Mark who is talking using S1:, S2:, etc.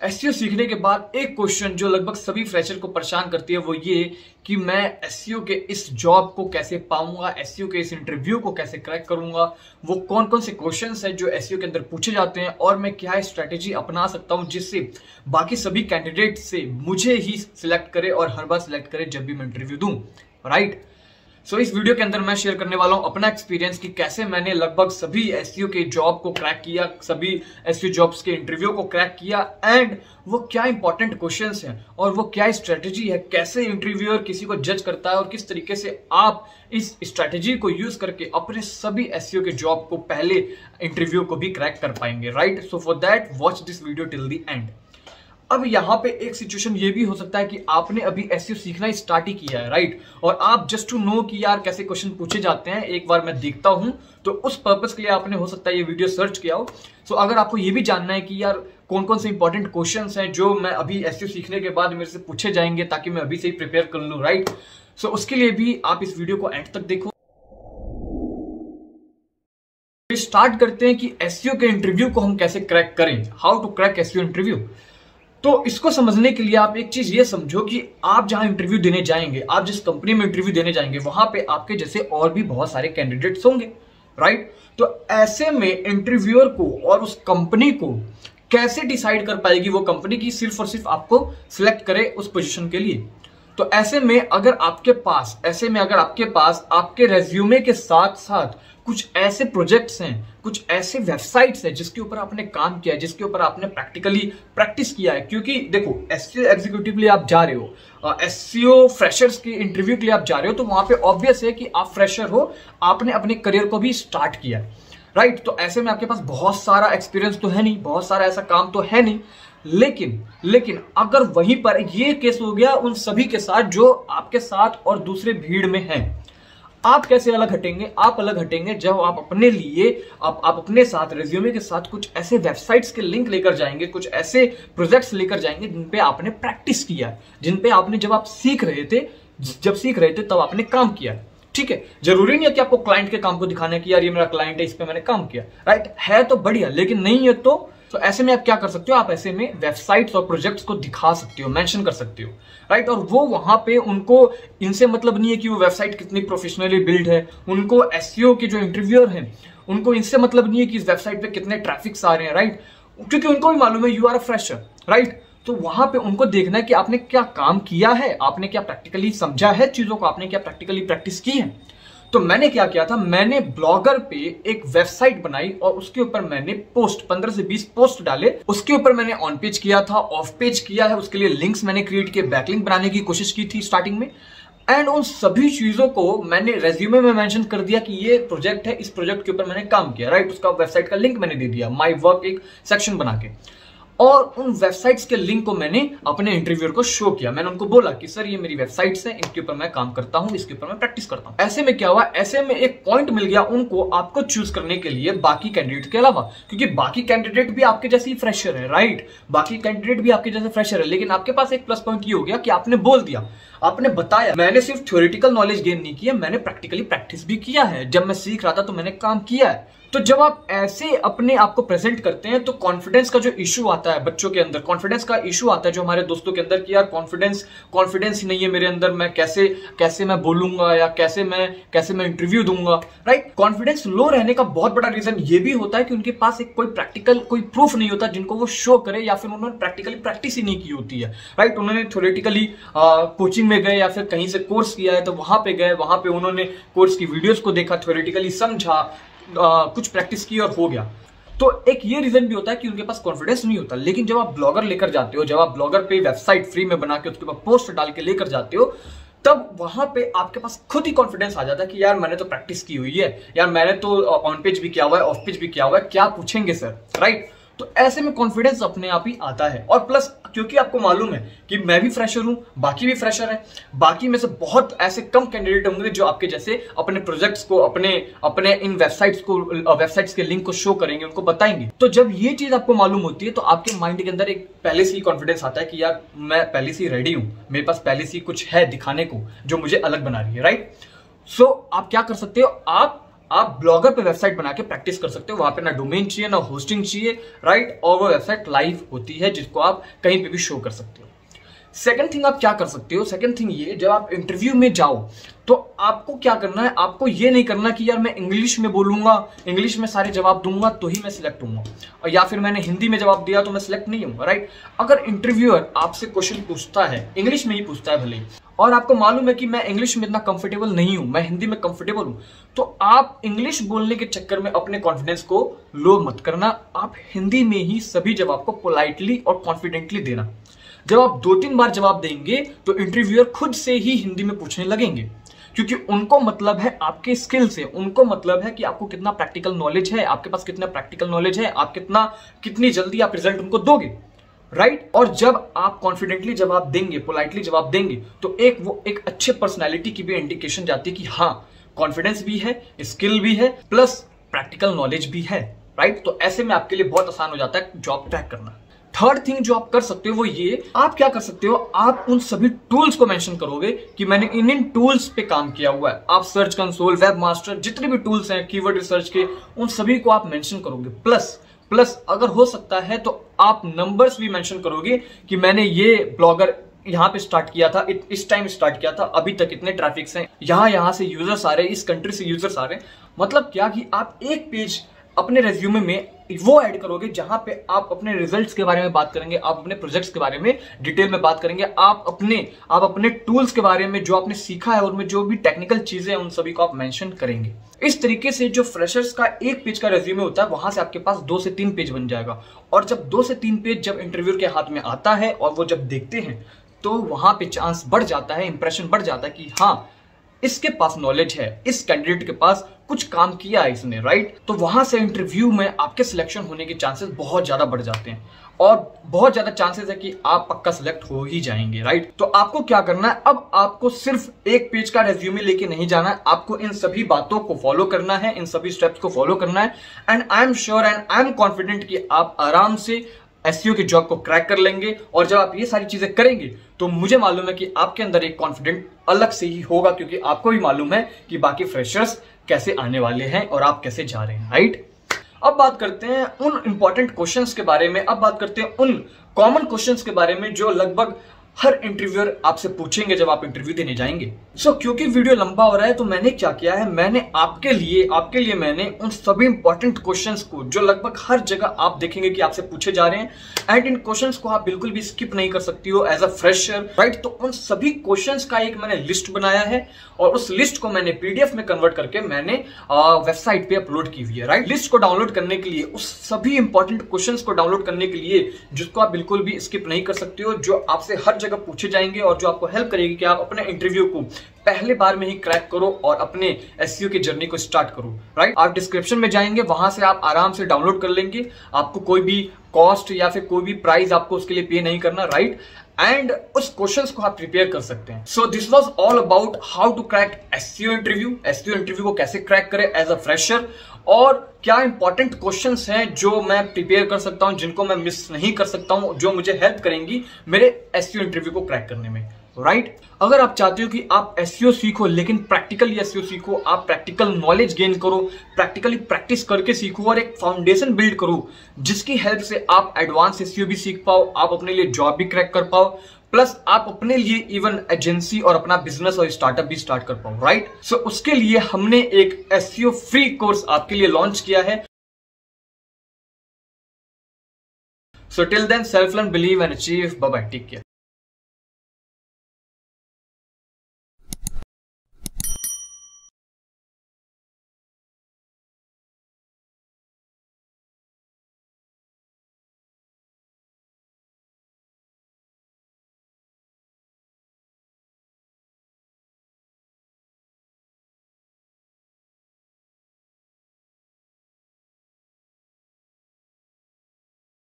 S1: SEO सीखने के बाद एक क्वेश्चन जो लगभग सभी फ्रेशर को परेशान करती है वो ये कि मैं एसईओ के इस जॉब को कैसे पाऊंगा, एसईओ के इस इंटरव्यू को कैसे क्रैक करूंगा, वो कौन कौन से क्वेश्चंस हैं जो एसईओ के अंदर पूछे जाते हैं और मैं क्या स्ट्रैटेजी अपना सकता हूं जिससे बाकी सभी कैंडिडेट से मुझे ही सिलेक्ट करे और हर बार सिलेक्ट करे जब भी मैं इंटरव्यू दूं, राइट। सो इस वीडियो के अंदर मैं शेयर करने वाला हूं अपना एक्सपीरियंस कि कैसे मैंने लगभग सभी एसईओ के जॉब को क्रैक किया, सभी एसईओ जॉब्स के इंटरव्यू को क्रैक किया एंड वो क्या इंपॉर्टेंट क्वेश्चंस हैं और वो क्या स्ट्रेटेजी है, कैसे इंटरव्यूअर किसी को जज करता है और किस तरीके से आप इस स्ट्रेटेजी को यूज करके अपने सभी एसईओ के जॉब को पहले इंटरव्यू को भी क्रैक कर पाएंगे, right. So for that watch this video till the end. अब यहाँ पे एक सिचुएशन ये भी हो सकता है कि आपने अभी एसईओ सीखना स्टार्ट ही किया है, राइट, और आप जस्ट टू नो कि यार कैसे क्वेश्चन पूछे जाते हैं एक बार मैं देखता हूं, तो उस पर्पस के लिए आपने हो सकता है ये वीडियो सर्च किया हो। सो अगर आपको ये भी जानना है कि यार कौन कौन से इंपॉर्टेंट क्वेश्चंस हैं जो मैं अभी एसईओ सीखने के बाद मेरे से पूछे जाएंगे ताकि मैं अभी से ही प्रिपेयर कर लूं, राइट। सो उसके लिए भी आप इस वीडियो को एंड तक देखो। स्टार्ट करते हैं कि एसईओ के इंटरव्यू को हम कैसे क्रैक करें, how to crack SEO interview. तो इसको समझने के लिए आप एक चीज ये समझो कि आप जहां इंटरव्यू देने जाएंगे, आप जिस कंपनी में इंटरव्यू देने जाएंगे वहां पे आपके जैसे और भी बहुत सारे कैंडिडेट्स होंगे, राइट। तो ऐसे में इंटरव्यूअर को और उस कंपनी को कैसे डिसाइड कर पाएगी वो कंपनी की सिर्फ और सिर्फ आपको सिलेक्ट करे उस पोजीशन के लिए। तो ऐसे में अगर आपके पास आपके रेज्यूमे के साथ साथ कुछ ऐसे प्रोजेक्ट्स हैं, कुछ ऐसे वेबसाइट्स हैं जिसके ऊपर आपने काम किया है, जिसके ऊपर आपने प्रैक्टिकली प्रैक्टिस किया है, क्योंकि देखो एसईओ एग्जीक्यूटिव के लिए आप जा रहे हो, एसईओ फ्रेशर्स के इंटरव्यू के लिए आप जा रहे हो, तो वहां पे ऑब्वियस है कि आप फ्रेशर हो, आपने अपने करियर को भी स्टार्ट किया है, राइट। तो ऐसे में आपके पास बहुत सारा एक्सपीरियंस तो है नहीं, बहुत सारा ऐसा काम तो है नहीं, लेकिन अगर वहीं पर ये केस हो गया उन सभी के साथ जो आपके साथ और दूसरे भीड़ में हैं, आप कैसे अलग हटेंगे? आप अलग हटेंगे जब आप अपने लिए आप अपने साथ रेज्यूमे के साथ कुछ ऐसे वेबसाइट्स के लिंक लेकर जाएंगे, कुछ ऐसे प्रोजेक्ट्स लेकर जाएंगे जिन पे आपने प्रैक्टिस किया है, जिन पे आपने जब सीख रहे थे तब आपने काम किया, ठीक है। जरूरी नहीं है कि आपको क्लाइंट के काम को दिखाना है कि यार ये मेरा क्लाइंट है, इस पे मैंने काम किया, राइट। है तो बढ़िया, लेकिन नहीं है तो ऐसे में आप क्या कर सकते हो, आप ऐसे में वेबसाइट्स और प्रोजेक्ट्स को दिखा सकते हो, मेंशन कर सकते हो, राइट। और वो वहां पे उनको इनसे मतलब नहीं है कि वो वेबसाइट कितनी प्रोफेशनली बिल्ड है, उनको एसईओ के जो इंटरव्यूअर हैं उनको इनसे मतलब नहीं है कि इस वेबसाइट पे कितने ट्रैफिक्स आ रहे हैं, राइट, क्योंकि उनको भी मालूम है you are a fresher, right. तो वहां पे उनको देखना है कि आपने क्या काम किया है, आपने क्या प्रैक्टिकली समझा है चीजों को, आपने क्या प्रैक्टिकली प्रैक्टिस की है। तो मैंने क्या किया था, मैंने ब्लॉगर पे एक वेबसाइट बनाई और उसके ऊपर मैंने 15 से 20 पोस्ट डाले। उसके ऊपर मैंने ऑन पेज किया था, ऑफ पेज किया है, उसके लिए लिंक्स मैंने क्रिएट किए, बैकलिंक बनाने की कोशिश की थी स्टार्टिंग में, एंड उन सभी चीजों को मैंने रेज्यूमे में मेंशन कर दिया कि ये प्रोजेक्ट है, इस प्रोजेक्ट के ऊपर मैंने काम किया, राइट। उसका वेबसाइट का लिंक मैंने दे दिया, माई वर्क एक सेक्शन बना के, और उन वेबसाइट्स के लिंक को मैंने अपने इंटरव्यूअर को शो किया। मैंने उनको बोला कि सर ये मेरी वेबसाइट्स हैं, इनके ऊपर मैं काम करता हूं, इसके ऊपर मैं प्रैक्टिस करता हूं। ऐसे में क्या हुआ, ऐसे में एक पॉइंट मिल गया उनको आपको चूज करने के लिए बाकी कैंडिडेट के अलावा, क्योंकि बाकी कैंडिडेट भी आपके जैसे ही फ्रेशर है, राइट। बाकी कैंडिडेट भी आपके जैसे फ्रेशर है, लेकिन आपके पास एक प्लस पॉइंट ये हो गया कि आपने बोल दिया, आपने बताया मैंने सिर्फ थ्योरेटिकल नॉलेज गेन नहीं किया, मैंने प्रैक्टिकली प्रैक्टिस भी किया है, जब मैं सीख रहा था तो मैंने काम किया है। तो जब आप ऐसे अपने आप को प्रेजेंट करते हैं तो कॉन्फिडेंस का जो इशू आता है बच्चों के अंदर, कॉन्फिडेंस का इशू आता है जो हमारे दोस्तों के अंदर कि यार कॉन्फिडेंस ही नहीं है मेरे अंदर, मैं कैसे मैं बोलूंगा या कैसे मैं इंटरव्यू दूंगा, राइट। कॉन्फिडेंस लो रहने का बहुत बड़ा रीजन ये भी होता है कि उनके पास एक कोई प्रैक्टिकल कोई प्रूफ नहीं होता जिनको वो शो करे, या फिर उन्होंने प्रैक्टिकली प्रैक्टिस ही नहीं की होती है, राइट। उन्होंने थ्योरेटिकली कोचिंग में गए या फिर कहीं से कोर्स किया है तो वहां पे गए, वहां पे उन्होंने कोर्स की वीडियोस को देखा, थ्योरेटिकली समझा, कुछ प्रैक्टिस की और हो गया। तो एक ये रीजन भी होता है कि उनके पास कॉन्फिडेंस नहीं होता। लेकिन जब आप ब्लॉगर लेकर जाते हो, जब आप ब्लॉगर पे वेबसाइट फ्री में बना के उसके ऊपर पोस्ट डाल के लेकर जाते हो, तब वहां पे आपके पास खुद ही कॉन्फिडेंस आ जाता है कि यार मैंने तो प्रैक्टिस की हुई है, यार मैंने तो ऑन पेज भी किया हुआ है, ऑफ पेज भी किया हुआ है, क्या पूछेंगे सर, राइट। तो ऐसे में कॉन्फिडेंस अपने आप ही आता है। और प्लस क्योंकि आपको मालूम है कि मैं भी फ्रेशर हूं, बाकी भी फ्रेशर है, बाकी में से बहुत ऐसे कम कैंडिडेट होंगे जो आपके जैसे अपने प्रोजेक्ट्स को अपने इन वेबसाइट्स के लिंक को शो करेंगे, उनको बताएंगे। तो जब ये चीज आपको मालूम होती है तो आपके माइंड के अंदर एक पहले से ही कॉन्फिडेंस आता है कि यार मैं पहले से ही रेडी हूं, मेरे पास पहले से ही कुछ है दिखाने को जो मुझे अलग बना रही है, राइट। सो आप क्या कर सकते हो, आप आप ब्लॉगर पे वेबसाइट बना के प्रैक्टिस कर सकते हो। वहां पे ना डोमेन चाहिए, ना होस्टिंग चाहिए, राइट, और वो वेबसाइट लाइव होती है जिसको आप कहीं पे भी शो कर सकते हो। सेकंड थिंग आप क्या कर सकते हो, सेकंड थिंग ये, जब आप इंटरव्यू में जाओ तो आपको क्या करना है, आपको ये नहीं करना कि यार मैं इंग्लिश में बोलूंगा, इंग्लिश में सारे जवाब दूंगा तो ही मैं सिलेक्ट हूंगा, और या फिर मैंने हिंदी में जवाब दिया तो मैं सिलेक्ट नहीं हूंगा, राइट। अगर इंटरव्यूअर आपसे क्वेश्चन पूछता है, इंग्लिश में ही पूछता है भले ही, और आपको मालूम है कि मैं इंग्लिश में इतना कंफर्टेबल नहीं हूं, मैं हिंदी में कंफर्टेबल हूं, तो आप इंग्लिश बोलने के चक्कर में अपने कॉन्फिडेंस को लो मत करना। आप हिंदी में ही सभी जवाब को पोलाइटली और कॉन्फिडेंटली देना। जब आप 2-3 बार जवाब देंगे तो इंटरव्यूअर खुद से ही हिंदी में पूछने लगेंगे, क्योंकि उनको मतलब है आपके स्किल से, उनको मतलब है कि आपको कितना प्रैक्टिकल नॉलेज है, आपके पास कितना प्रैक्टिकल नॉलेज है, आप कितनी जल्दी आप रिजल्ट उनको दोगे, राइट। और जब आप कॉन्फिडेंटली जवाब देंगे, पोलाइटली जवाब देंगे, तो एक अच्छे पर्सनैलिटी की भी इंडिकेशन जाती है कि हाँ, कॉन्फिडेंस भी है, स्किल भी है, प्लस प्रैक्टिकल नॉलेज भी है, राइट। तो ऐसे में आपके लिए बहुत आसान हो जाता है जॉब क्रैक करना। थर्ड थिंग जो आप कर सकते हो वो ये, आप क्या कर सकते हो, आप उन सभी टूल्स को मेंशन करोगे कि मैंने इन टूल्स पे काम किया हुआ है। आप सर्च कंसोल, वेब मास्टर, जितने भी टूल्स हैं कीवर्ड रिसर्च के, उन सभी को आप मेंशन करोगे। प्लस अगर हो सकता है तो आप नंबर्स भी मेंशन करोगे कि मैंने ये ब्लॉगर यहाँ पे स्टार्ट किया था, इस टाइम स्टार्ट किया था, अभी तक इतने ट्रैफिक्स हैं, यहाँ से यूजर्स आ रहे हैं, इस कंट्री से यूजर्स आ रहे हैं। मतलब क्या कि आप एक पेज अपने रेज्यूमे में वो ऐड करोगे जहां पे आप अपने रिजल्ट्स के बारे में बात करेंगे, आप अपने प्रोजेक्ट्स के बारे में डिटेल में बात करेंगे, आप अपने टूल्स के बारे में जो आपने सीखा है, उनमें जो भी टेक्निकल चीजें हैं उन सभी को आप मेंशन करेंगे। इस तरीके से जो फ्रेशर्स का 1 पेज का रेज्यूमे होता है, वहां से आपके पास 2 से 3 पेज बन जाएगा। और जब 2 से 3 पेज जब इंटरव्यूअर के हाथ में आता है और वो जब देखते हैं, तो वहां पे चांस बढ़ जाता है, इंप्रेशन बढ़ जाता है कि हाँ, इसके पास नॉलेज है, इस कैंडिडेट के पास कुछ काम किया है इसने, राइट। तो वहां से इंटरव्यू में आपके सिलेक्शन होने के चांसेस बहुत ज्यादा बढ़ जाते हैं और बहुत ज्यादा चांसेस है कि आप पक्का सिलेक्ट हो ही जाएंगे, राइट। तो आपको क्या करना है, अब आपको सिर्फ 1 पेज का रेज्यूमे लेके नहीं जाना है, आपको इन सभी बातों को फॉलो करना है, इन सभी स्टेप्स को फॉलो करना है। And I am sure and I am confident कि आप आराम से एसईओ की जॉब को क्रैक कर लेंगे। और जब आप ये सारी चीजें करेंगे तो मुझे मालूम है कि आपके अंदर एक कॉन्फिडेंट अलग से ही होगा, क्योंकि आपको भी मालूम है कि बाकी फ्रेशर्स कैसे आने वाले हैं और आप कैसे जा रहे हैं, राइट। अब बात करते हैं उन इंपॉर्टेंट क्वेश्चंस के बारे में, अब बात करते हैं उन कॉमन क्वेश्चंस के बारे में जो लगभग हर इंटरव्यूअर आपसे पूछेंगे जब आप इंटरव्यू देने जाएंगे। क्योंकि वीडियो लंबा हो रहा है तो मैंने क्या किया है, मैंने आपके लिए मैंने उन सभी इंपॉर्टेंट क्वेश्चंस को जो लगभग हर जगह आप देखेंगे कि आपसे पूछे जा रहे हैं, एंड इन क्वेश्चंस को आप बिल्कुल भी स्किप नहीं कर सकती हो एज अ फ्रेशर, राइट। तो उन सभी क्वेश्चंस का एक मैंने लिस्ट बनाया है और उस लिस्ट को मैंने पीडीएफ में कन्वर्ट करके मैंने वेबसाइट पे अपलोड की हुई है, राइट। लिस्ट को डाउनलोड करने के लिए, उस सभी इंपॉर्टेंट क्वेश्चंस को डाउनलोड करने के लिए जिसको आप बिल्कुल भी स्किप नहीं कर सकते हो, जो आपसे हर जगह पूछे जाएंगे और जो आपको हेल्प करेगी कि आप अपने इंटरव्यू को पहले बार में ही क्रैक करो और अपने एसईओ की जर्नी को स्टार्ट करो, राइट। आप डिस्क्रिप्शन में जाएंगे, वहां से आप आराम से डाउनलोड कर लेंगे, आपको कोई भी कॉस्ट या फिर कोई भी प्राइस आपको उसके लिए पे नहीं करना, राइट। एंड उस क्वेश्चंस को आप प्रिपेयर कर सकते हैं। So this was all about how to crack SEO interview, SEO interview को कैसे क्रैक करें एज अ फ्रेशर, और क्या इंपॉर्टेंट क्वेश्चंस हैं जो मैं प्रिपेयर कर सकता हूं, जिनको मैं मिस नहीं कर सकता हूं, जो मुझे हेल्प करेंगी मेरे एसईओ इंटरव्यू को क्रैक करने में, राइट। अगर आप चाहते हो कि आप एसईओ सीखो लेकिन प्रैक्टिकली एसईओ सीखो, आप प्रैक्टिकल नॉलेज गेन करो, प्रैक्टिकली प्रैक्टिस करके सीखो और एक फाउंडेशन बिल्ड करो जिसकी हेल्प से आप एडवांस एसईओ भी सीख पाओ, आप अपने लिए जॉब भी क्रैक कर पाओ, प्लस आप अपने लिए इवन एजेंसी और अपना बिजनेस और स्टार्टअप भी स्टार्ट कर पाओ, राइट। सो उसके लिए हमने एक एसईओ फ्री कोर्स आपके लिए लॉन्च किया है। So till then, self learn, believe and achieve. Bye bye, take care.